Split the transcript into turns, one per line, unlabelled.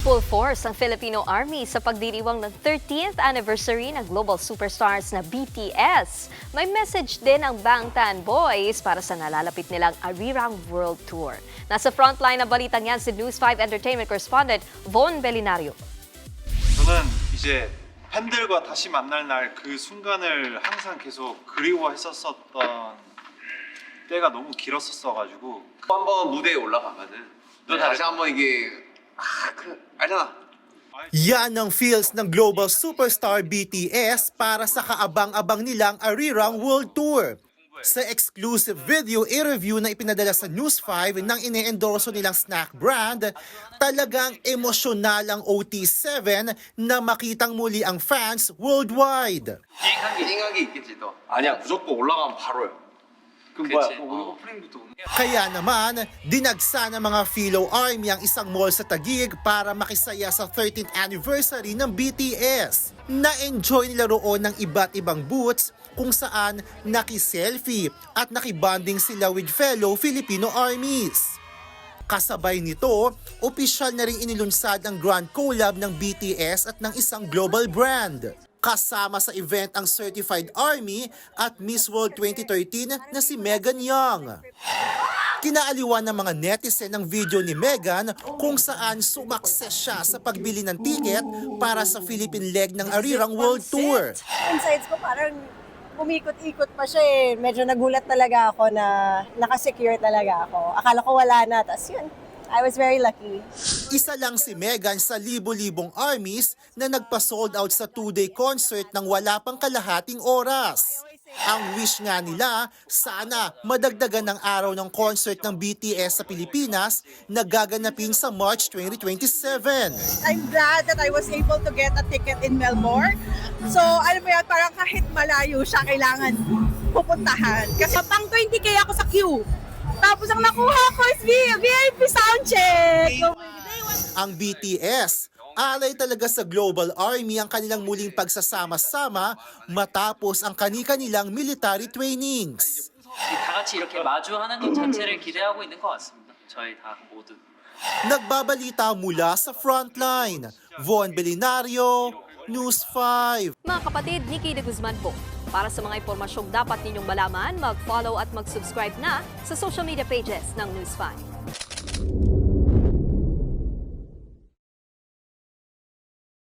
Full force ang Filipino Army sa pagdiriwang ng 13th anniversary ng global superstars na BTS. May message din ang Bangtan Boys para sa nalalapit nilang Arirang World Tour. Nasa frontline ng balitang yan si News 5 Entertainment correspondent Von Belinario.
저는 이제 팬들과 다시 만날 날 그 순간을 항상 계속 그리워했었던 때가 너무 길었었어가지고
한번 무대에 올라가면은 또 다시 한번 이게 알잖아.
Yan ang feels ng global superstar BTS para sa kaabang-abang nilang Arirang World Tour. Sa exclusive video interview na ipinadala sa News 5 ng ine-endorso nilang snack brand, talagang emosyonal ang OT7 na makitang muli ang fans worldwide.
생각이 있겠지 또.
아니야 무조건 올라가면 바로요. 그럼 뭐야? 우리 오프닝부터
Kaya naman, dinagsa ng mga Philo Army ang isang mall sa Taguig para makisaya sa 13th anniversary ng BTS. Na-enjoy nila roon ng iba't ibang booths kung saan nakiselfie at nakibanding sila with fellow Filipino armies. Kasabay nito, opisyal na ring inilunsad ang grand collab ng BTS at ng isang global brand. Kasama sa event ang Certified Army at Miss World 2013 na si Megan Young. Kinaaliwan ng mga netizen ang video ni Megan kung saan sumakses siya sa pagbili ng ticket para sa Philippine leg ng Arirang World Tour.
Insights ko parang umikot-ikot pa siya eh. Medyo nagulat talaga ako na nakasecure talaga ako. Akala ko wala na, tas yun. I was very lucky.
Isa lang si Megan sa libo-libong armies na nagpa-sold out sa 2-day concert ng wala pang kalahating oras. Ang wish nga nila, sana madagdagan ng araw ng concert ng BTS sa Pilipinas na gaganapin sa March 2027.
I'm glad that I was able to get a ticket in Melbourne. So, alam mo yan, parang kahit malayo siya, kailangan pupuntahan. Kasi pang 20K ako sa queue. Tapos ang nakuha ko is VIP soundcheck.
Ang BTS, alay talaga sa Global Army ang kanilang muling pagsasama-sama matapos ang kani-kanilang military trainings.
다 같이 이렇게 마주하는 것 자체를 기대하고 있는 것 같습니다. 저희 다 모두.
Nagbabalita mula sa frontline, Von Belinario, News 5.
Mga kapatid, Nikki de Guzman po. Para sa mga impormasyong dapat ninyong malaman, mag-follow at mag-subscribe na sa social media pages ng News 5.